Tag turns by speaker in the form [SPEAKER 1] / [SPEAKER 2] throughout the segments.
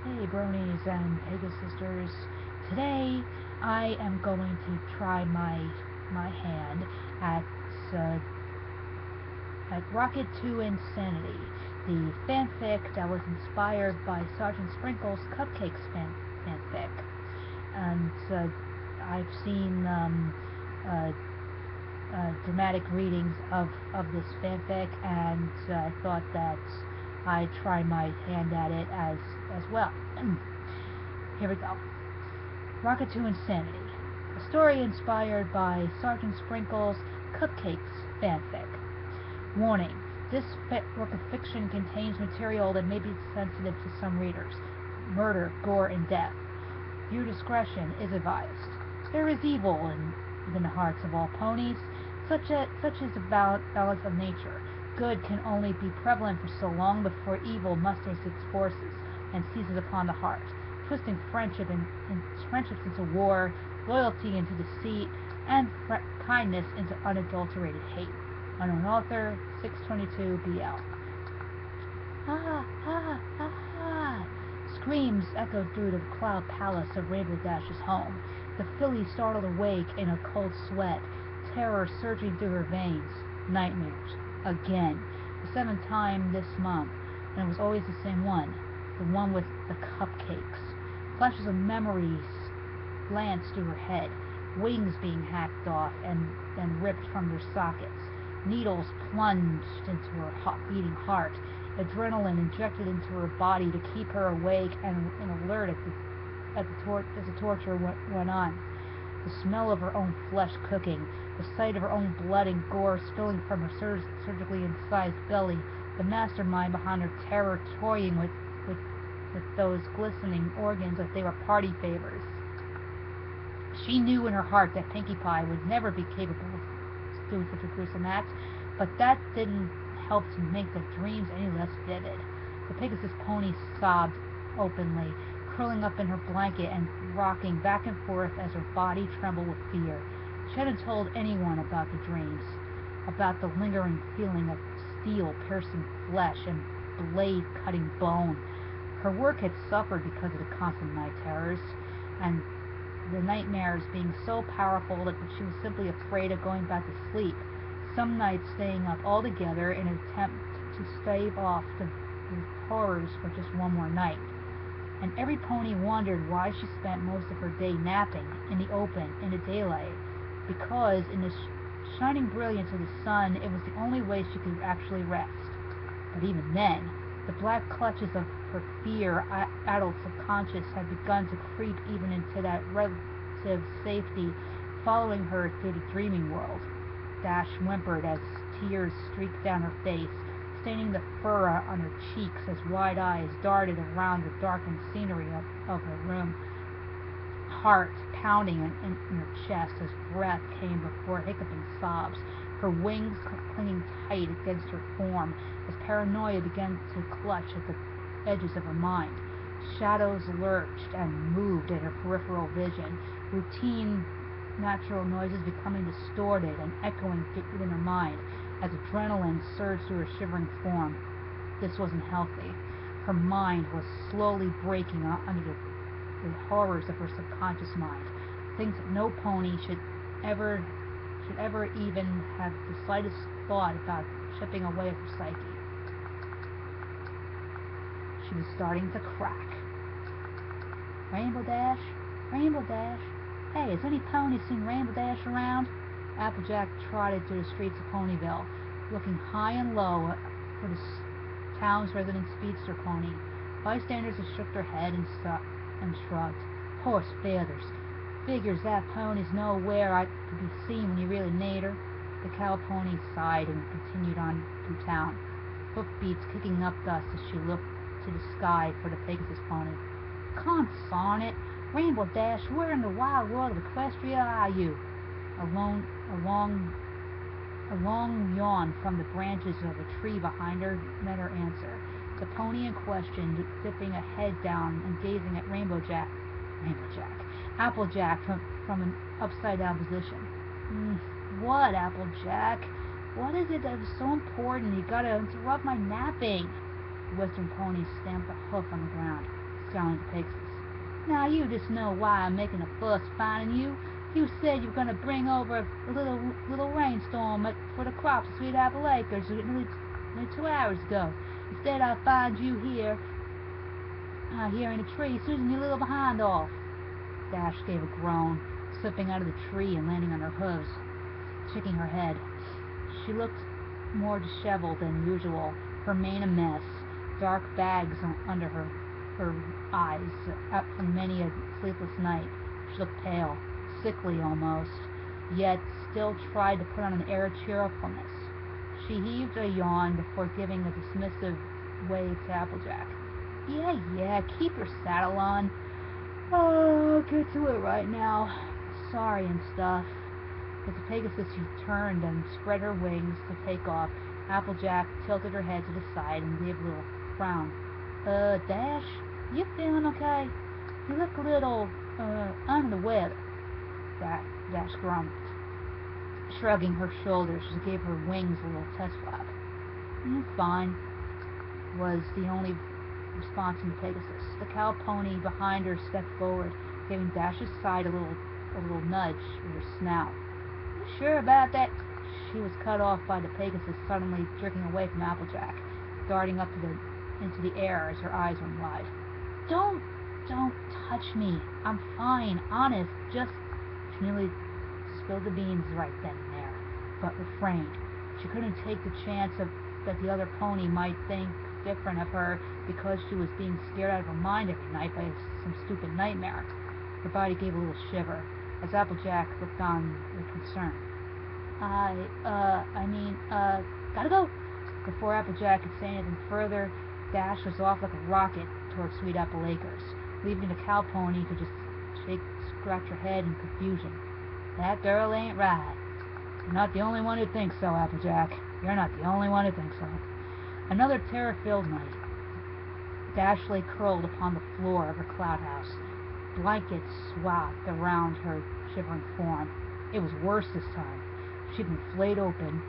[SPEAKER 1] Hey bronies and Pegasisters. Today I am going to try my hand at uh, Rocket 2 Insanity, the fanfic that was inspired by Sergeant Sprinkle's Cupcakes fanfic. And I've seen uh, dramatic readings of this fanfic, and I thought that I'd try my hand at it as well. Here we go. Rocket to Insanity. A story inspired by Sergeant Sprinkle's Cupcakes fanfic. Warning. This work of fiction contains material that may be sensitive to some readers. Murder, gore, and death. Viewer discretion is advised. There is evil within the hearts of all ponies, such as the balance of nature. Good can only be prevalent for so long before evil musters its forces and seizes upon the heart, twisting friendships into war, loyalty into deceit, and kindness into unadulterated hate. Unknown author, 622 BL. Ah, ah, ah, ah. Screams echoed through the cloud palace of Rainbow Dash's home. The filly startled awake in a cold sweat, terror surging through her veins. Nightmares. Again. The seventh time this month, and it was always the same one. The one with the cupcakes. Flashes of memories glanced through her head, wings being hacked off and then ripped from their sockets. Needles plunged into her beating heart, adrenaline injected into her body to keep her awake and alert as the torture went on. The smell of her own flesh cooking, the sight of her own blood and gore spilling from her surgically incised belly, the mastermind behind her terror toying with those glistening organs as they were party favors. She knew in her heart that Pinkie Pie would never be capable of doing such a gruesome act, but that didn't help to make the dreams any less vivid. The Pegasus pony sobbed openly, curling up in her blanket and rocking back and forth as her body trembled with fear. She hadn't told anyone about the dreams, about the lingering feeling of steel piercing flesh and blade cutting bone. Her work had suffered because of the constant night terrors, and the nightmares being so powerful that she was simply afraid of going back to sleep, some nights staying up altogether in an attempt to stave off the horrors for just one more night. And every pony wondered why she spent most of her day napping in the open, in the daylight, because in the shining brilliance of the sun, it was the only way she could actually rest. But even then, the black clutches of her fear-addled subconscious had begun to creep even into that relative safety, following her through the dreaming world. Dash whimpered as tears streaked down her face, staining the fur on her cheeks as wide eyes darted around the darkened scenery of her room. Heart pounding in her chest as breath came before hiccuping sobs, her wings clinging tight against her form as paranoia began to clutch at the edges of her mind. Shadows lurched and moved in her peripheral vision, routine natural noises becoming distorted and echoing within her mind as adrenaline surged through her shivering form. This wasn't healthy. Her mind was slowly breaking under the horrors of her subconscious mind, things that no pony should ever even have the slightest thought about chipping away at her psyche. She was starting to crack. Rainbow Dash? Rainbow Dash? Hey, has any pony seen Rainbow Dash around? Applejack trotted through the streets of Ponyville, looking high and low for the town's resident speedster pony. Bystanders had shook their head and shrugged. Horse feathers. Figures that pony's nowhere to be seen when you really need her. The cow pony sighed and continued on through town, hoofbeats kicking up dust as she looked to the sky for the Pegasus pony. Consarn it! Rainbow Dash, where in the wild world of Equestria are you? A long yawn from the branches of a tree behind her met her answer. The pony in question, dipping a head down and gazing at Applejack from an upside-down position. What, Applejack? What is it that is so important you gotta interrupt my napping? The western pony stamped a hoof on the ground. growled Pegasus. Now you just know why I'm making a fuss finding you. You said you were going to bring over a little rainstorm for the crops at Sweet Apple Acres nearly 2 hours ago. Instead, I find you here in a tree, snoozing your little behind off. Dash gave a groan, slipping out of the tree and landing on her hooves, shaking her head. She looked more disheveled than usual, her mane a mess, dark bags under her eyes, up from many a sleepless night. She looked pale, sickly almost, yet still tried to put on an air of cheerfulness. She heaved a yawn before giving a dismissive wave to Applejack. Yeah, keep your saddle on. Oh, I'll get to it right now. Sorry and stuff. As the Pegasus turned and spread her wings to take off, Applejack tilted her head to the side and gave a little frown. Dash, you feeling okay? You look a little, under the weather. Dash grumbled, shrugging her shoulders as she gave her wings a little test flap. Fine, was the only response from the Pegasus. The cow pony behind her stepped forward, giving Dash's side a little nudge with her snout. You sure about that? She was cut off by the Pegasus suddenly jerking away from Applejack, darting up into the air as her eyes went wide. Don't touch me. I'm fine, honest. Just... She nearly spilled the beans right then and there, but refrained. She couldn't take the chance that the other pony might think different of her because she was being scared out of her mind every night by some stupid nightmare. Her body gave a little shiver as Applejack looked on with concern. Gotta go. Before Applejack could say anything further, Dash was off like a rocket towards Sweet Apple Acres, leaving the cow pony to just scratch her head in confusion. That girl ain't right. You're not the only one who thinks so, Applejack. You're not the only one who thinks so. Another terror-filled night. Dash lay curled upon the floor of her cloud house, blankets swathed around her shivering form. It was worse this time. She'd been flayed open,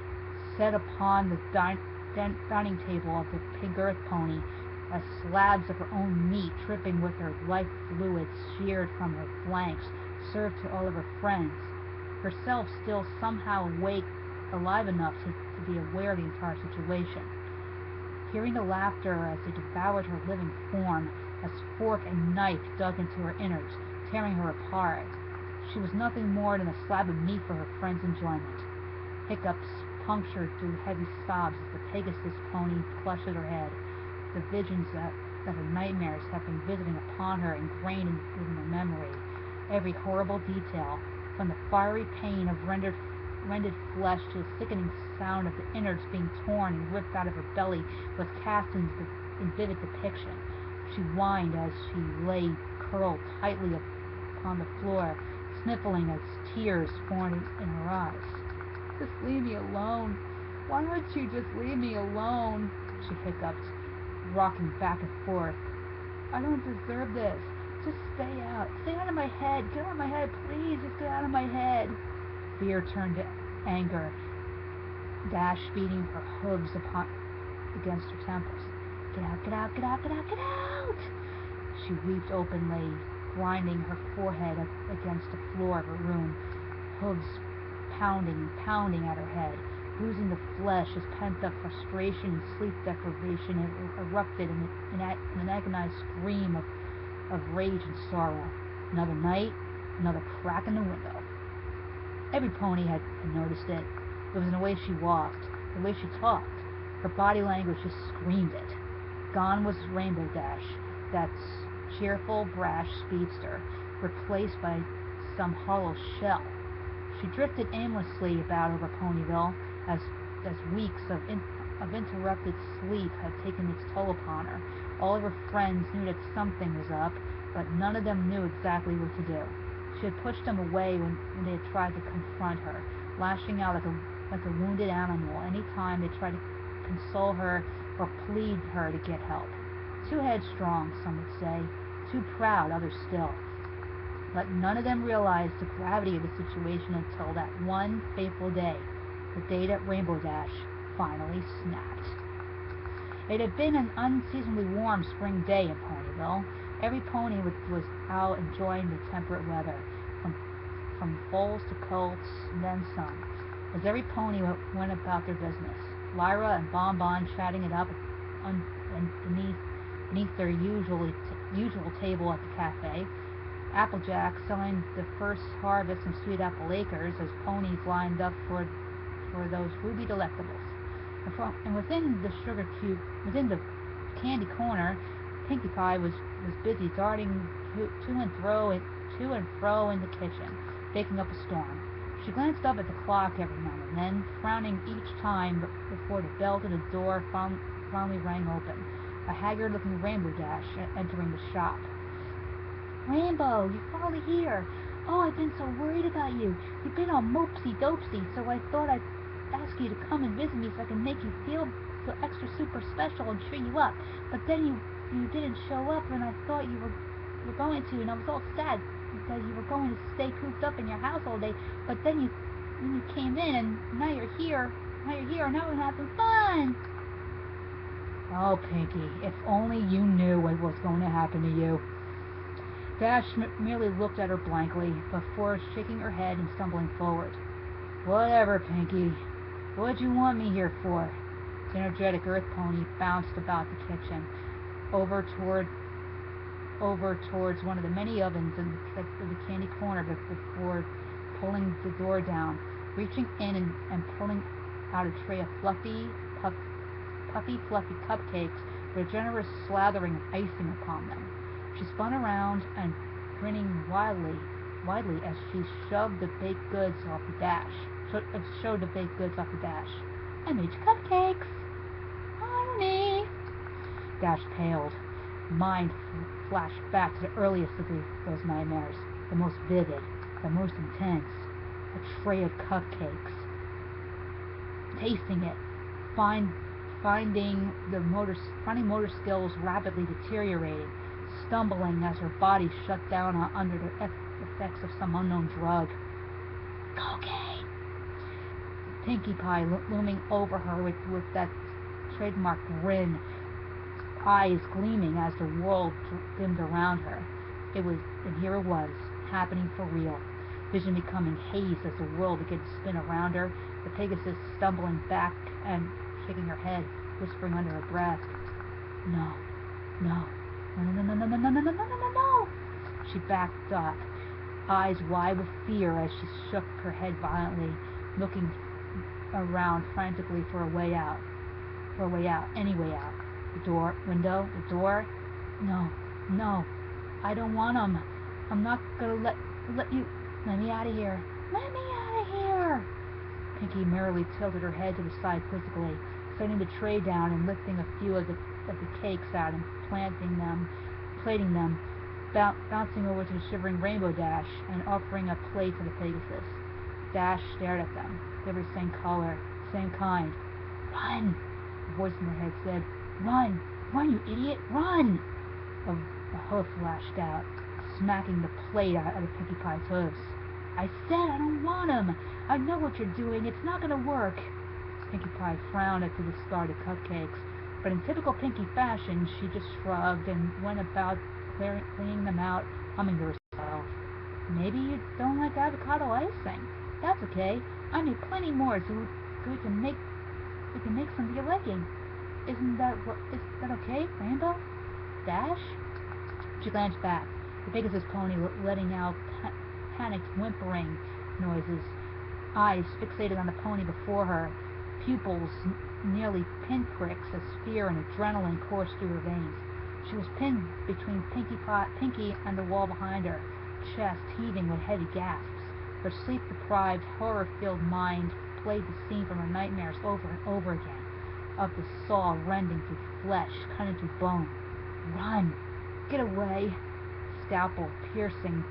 [SPEAKER 1] set upon the dining table of the pig earth pony, as slabs of her own meat, dripping with her life fluids sheared from her flanks, served to all of her friends, herself still somehow awake, alive enough to be aware of the entire situation. Hearing the laughter as they devoured her living form, as fork and knife dug into her innards, tearing her apart, she was nothing more than a slab of meat for her friends' enjoyment. Hiccups punctured through heavy sobs as the Pegasus pony clutched at her head. The visions that her nightmares had been visiting upon her ingrained within her memory. Every horrible detail, from the fiery pain of rendered flesh to the sickening sound of the innards being torn and ripped out of her belly, was cast in vivid depiction. She whined as she lay curled tightly upon the floor, sniffling as tears formed in her eyes. Just leave me alone. Why don't you just leave me alone? She hiccuped, rocking back and forth. I don't deserve this. Just stay out. Stay out of my head. Get out of my head, please. Just get out of my head. Fear turned to anger, Dash beating her hooves against her temples. Get out, get out, get out, get out, get out! She wept openly, grinding her forehead against the floor of her room, hooves pounding and pounding at her head, bruising the flesh as pent-up frustration and sleep deprivation erupted in an agonized scream of rage and sorrow. Another night, another crack in the window. Every pony had noticed it. It was in the way she walked, the way she talked. Her body language just screamed it. Gone was Rainbow Dash, that cheerful, brash speedster, replaced by some hollow shell. She drifted aimlessly about over Ponyville as weeks of interrupted sleep had taken its toll upon her. All of her friends knew that something was up, but none of them knew exactly what to do. She had pushed them away when they had tried to confront her, lashing out like a wounded animal any time they tried to console her or plead her to get help. Too headstrong, some would say, too proud, others still. But none of them realized the gravity of the situation until that one fateful day, the day that Rainbow Dash finally snapped. It had been an unseasonably warm spring day in Ponyville. Every pony was out enjoying the temperate weather, from foals to colts, and then some, as every pony went about their business. Lyra and Bon Bon chatting it up un, and beneath their usual table at the cafe. Applejack selling the first harvest from Sweet Apple Acres as ponies lined up for those ruby delectables. And within the candy corner, Pinkie Pie was busy darting to and fro in the kitchen, baking up a storm. She glanced up at the clock every now and then, frowning each time before the bell to the door finally rang open. A haggard-looking Rainbow Dash entering the shop. "Rainbow, you're finally here! Oh, I've been so worried about you. You've been all mopsy-dopsy, so I thought I'd ask you to come and visit me so I can make you feel extra super special and cheer you up. But then you didn't show up, and I thought you were going to, and I was all sad that you were going to stay cooped up in your house all day. But then you came in, and now you're here. And now we're having fun." "Oh, Pinkie, if only you knew what was going to happen to you." Dash merely looked at her blankly before shaking her head and stumbling forward. "Whatever, Pinkie. What'd you want me here for?" The energetic Earth Pony bounced about the kitchen, over towards one of the many ovens in the candy corner before pulling the door down, reaching in and pulling out a tray of puffy cupcakes with a generous slathering of icing upon them. She spun around and grinning widely as she shoved the baked goods off the dash. Showed the baked goods off the dash. "I made you cupcakes. On me." Dash paled. Mind flashed back to the earliest of those nightmares, the most vivid, the most intense. A tray of cupcakes. Tasting it, finding motor skills rapidly deteriorating, stumbling as her body shut down under the effects of some unknown drug. "Cocaine." Pinkie Pie looming over her with that trademark grin, eyes gleaming as the world dimmed around her. And here it was, happening for real. Vision becoming haze as the world began to spin around her, the Pegasus stumbling back and shaking her head, whispering under her breath, "No, no, no, no, no, no, no, no, no, no, no, no, no." She backed up, eyes wide with fear as she shook her head violently, looking around frantically for a way out. Any way out. The door. "No, no, I don't want 'em. I'm not gonna let you. Let me out of here. Let me out of here." Pinkie merely tilted her head to the side quizzically, setting the tray down and lifting a few of the cakes out and plating them, bouncing over to the shivering Rainbow Dash and offering a plate to the Pegasus. Dash stared at them. They were the same color, same kind. "Run!" A voice in her head said. "Run! Run, you idiot! Run!" A hoof lashed out, smacking the plate out of Pinkie Pie's hooves. "I said I don't want 'em! I know what you're doing. It's not gonna work." Pinkie Pie frowned at the discarded cupcakes, but in typical Pinkie fashion, she just shrugged and went about cleaning them out, humming to herself. "Maybe you don't like avocado icing. That's okay. I made plenty more, so we can make some to your liking. Is that okay, Rainbow? Dash?" She glanced back, the Pegasus pony letting out panicked whimpering noises, eyes fixated on the pony before her, pupils nearly pinpricks as fear and adrenaline coursed through her veins. She was pinned between Pinkie and the wall behind her, chest heaving with heavy gasps. Her sleep-deprived, horror-filled mind played the scene from her nightmares over and over again, of the saw rending through flesh, cutting through bone. "Run! Get away!" Scalpel piercing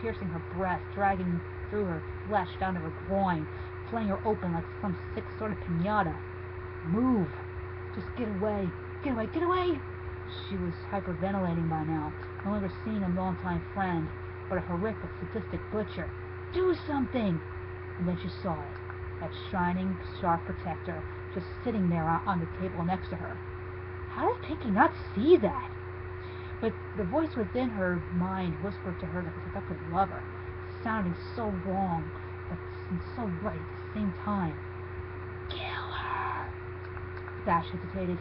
[SPEAKER 1] her breast, dragging through her flesh down to her groin, flaying her open like some sick sort of pinata. "Move! Just get away! Get away! Get away!" She was hyperventilating by now, no longer seeing a longtime friend, but a horrific, sadistic butcher. "Do something!" And then she saw it, that shining, sharp protector, just sitting there on the table next to her. How did Pinkie not see that? But the voice within her mind whispered to her like a seductive lover, sounding so wrong, but so right at the same time. Kill her! Dash hesitated.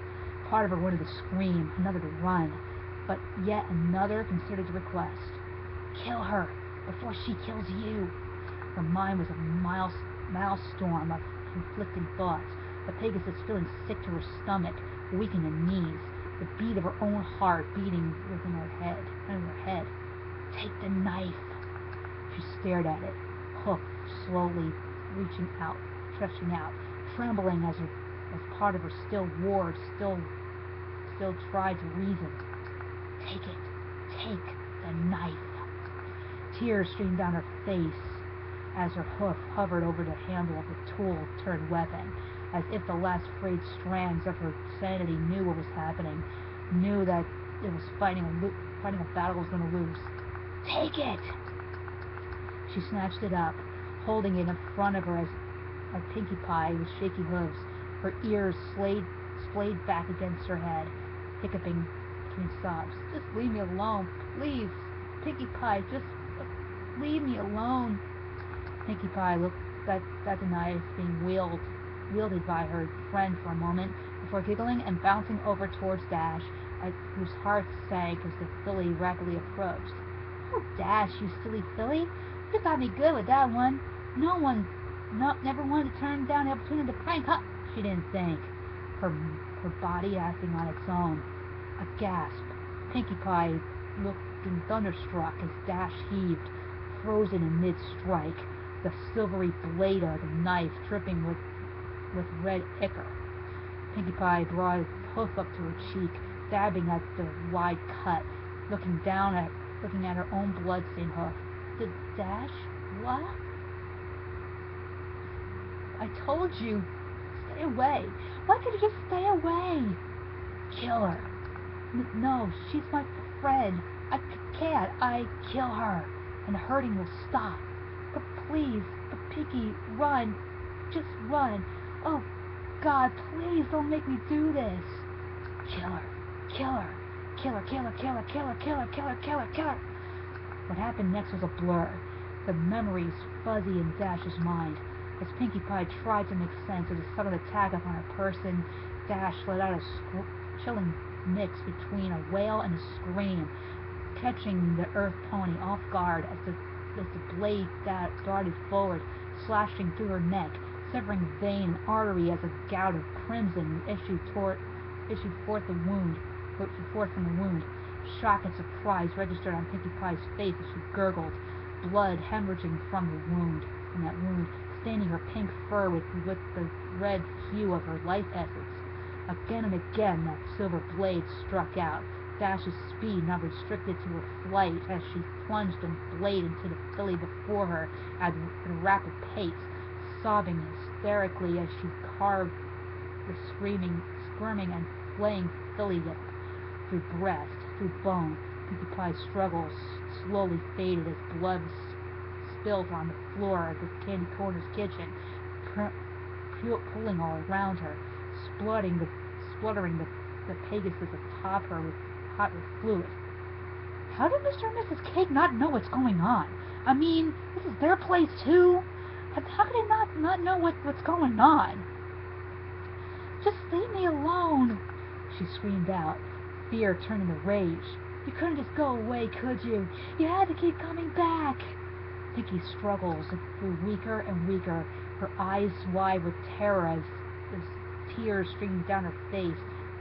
[SPEAKER 1] Part of her wanted to scream, another to run, but yet another considered the request. Kill her before she kills you. Her mind was a maelstrom of conflicting thoughts. The Pegasus feeling sick to her stomach, weak in her knees, the beat of her own heart beating within her head. Take the knife. She stared at it, hoof slowly stretching out, trembling as part of her still roared, still tried to reason. Take it. Take the knife. Tears streamed down her face as her hoof hovered over the handle of the tool-turned weapon, as if the last frayed strands of her sanity knew what was happening, knew that it was fighting a battle it was going to lose. Take it! She snatched it up, holding it in front of her as Pinkie Pie with shaky hooves, her ears splayed back against her head, hiccuping between sobs. Just leave me alone, please. Pinkie Pie, just leave me alone. Pinkie Pie looked at the knife being wielded by her friend for a moment before giggling and bouncing over towards Dash, whose heart sank as the filly rapidly approached. Oh, Dash, you silly filly. You got me good with that one. Never wanted to turn down the opportunity to prank, huh? She didn't think. Her body acting on its own. A gasp. Pinkie Pie looking thunderstruck as Dash heaved, frozen in mid-strike, the silvery blade of the knife dripping with red ichor. Pinkie Pie brought his hoof up to her cheek, dabbing at the wide cut, looking at her own blood-stained hoof. Dash? What? I told you. Stay away. Why can't you just stay away? Kill her. No, she's my friend. I can't. Kill her, and the hurting will stop. But please, Pinkie, run. Just run. Oh, God, please don't make me do this. Kill her. Kill her. Kill her, kill her, kill her, kill her, kill her, kill her, kill her, kill her. What happened next was a blur. The memories fuzzy in Dash's mind. As Pinkie Pie tried to make sense of the sudden attack upon her person, Dash let out a chilling mix between a wail and a scream, catching the Earth Pony off guard as the blade darted forward, slashing through her neck, severing vein and artery as a gout of crimson issued forth from the wound. Shock and surprise registered on Pinkie Pie's face as she gurgled, blood hemorrhaging from that wound, staining her pink fur with the red hue of her life essence. Again and again that silver blade struck out, Dash's speed not restricted to her flight as she plunged the blade into the filly before her at a rapid pace, sobbing hysterically as she carved the squirming and flaying filly through breast, through bone. Pinkie Pie's struggles slowly faded as blood spilled on the floor of the Candy Corner's kitchen, pooling all around her, spluttering the Pegasus atop her hot with fluid. How did Mr. and Mrs. Cake not know what's going on? I mean, this is their place too. How could they not know what's going on? Just leave me alone, she screamed out, fear turning to rage. You couldn't just go away, could you? You had to keep coming back. Pinkie's struggles grew weaker and weaker, her eyes wide with terror as tears streamed down her face,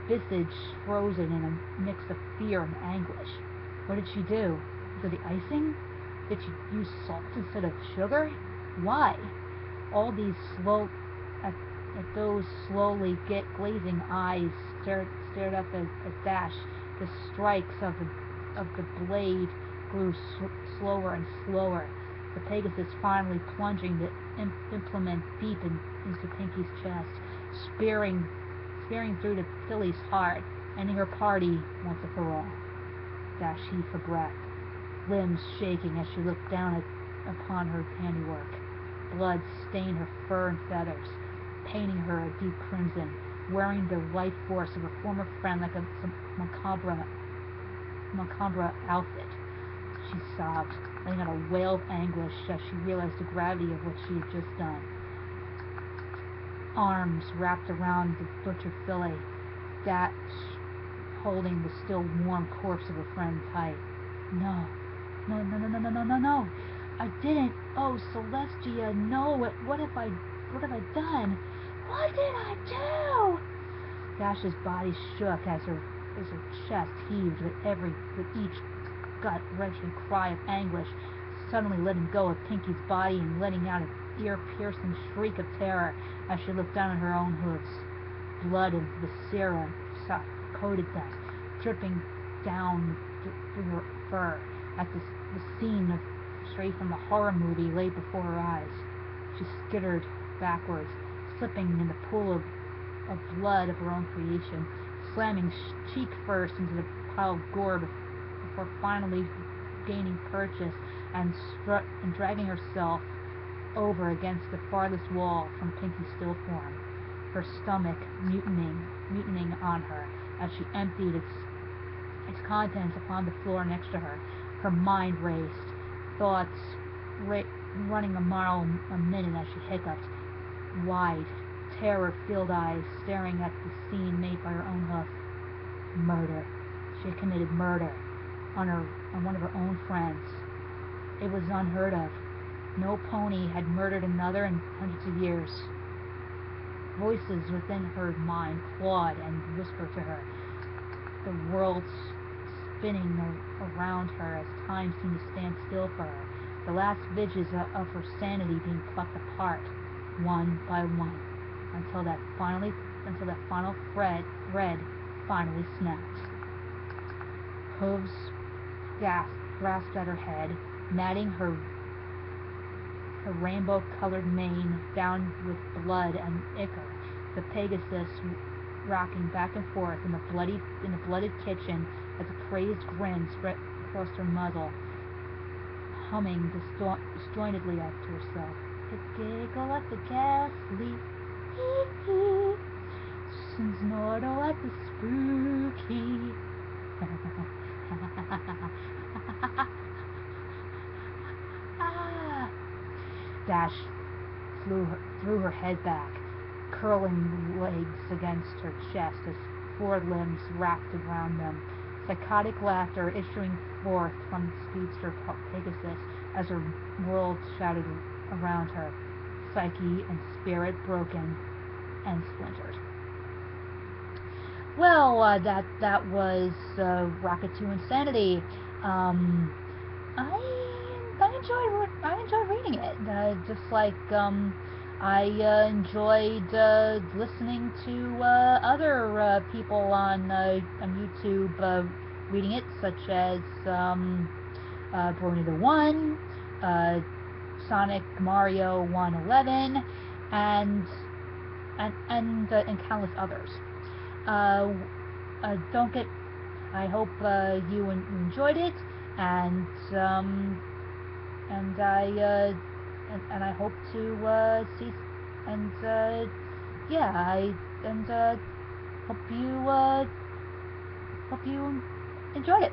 [SPEAKER 1] visage frozen in a mix of fear and anguish. What did she do? Was it the icing? Did she use salt instead of sugar? Why? All these at those slowly glazing eyes stared up at Dash. The strikes of the blade grew slower and slower, the Pegasus finally plunging the implement deep into Pinkie's chest, spearing through the filly's heart, ending her party once and for all. Dash heaved for breath, limbs shaking as she looked down upon her handiwork. Blood stained her fur and feathers, painting her a deep crimson, wearing the life force of her former friend like a macabre macabre outfit. She sobbed, letting out a wail of anguish as she realized the gravity of what she had just done. Arms wrapped around the butchered fillet, Dash holding the still warm corpse of her friend tight. No, no, no, no, no, no, no, no, no. I didn't. Oh, Celestia, no. What have I done? What did I do? Dash's body shook as her chest heaved with each gut-wrenching cry of anguish, suddenly letting go of Pinky's body and letting out an ear-piercing shriek of terror as she looked down at her own hooves. Blood and viscera coated them, dripping down through her fur as the scene straight from a horror movie lay before her eyes. She skittered backwards, slipping in the pool of blood of her own creation, slamming cheek first into the pile of gore before finally gaining purchase and dragging herself over against the farthest wall from Pinky's still form, her stomach mutinying on her as she emptied its contents upon the floor next to her. Her mind raced, thoughts running a mile a minute as she hiccuped, wide, terror-filled eyes staring at the scene made by her own hoof. Murder. She had committed murder on one of her own friends. It was unheard of. No pony had murdered another in hundreds of years. Voices within her mind clawed and whispered to her, the world spinning around her as time seemed to stand still for her, the last vestige of her sanity being plucked apart, one by one, until that final thread finally snapped. Hooves grasped at her head, matting her rainbow-colored mane down with blood and ichor, the Pegasus rocking back and forth in the blooded kitchen as a crazed grin spread across her muzzle, humming disjointedly to herself. A giggle at the ghastly, hee-hee, snortle at the spooky. Dash threw her head back, curling legs against her chest as four limbs wrapped around them, psychotic laughter issuing forth from the speedster Pegasus as her world shattered around her, psyche and spirit broken and splintered. Well, that was Rocket 2 Insanity. I enjoyed reading it. Just like I enjoyed listening to other people on YouTube reading it, such as Brony the One, Sonic Mario 111, and countless others. I hope you enjoyed it, and I hope to see, and hope you enjoyed it.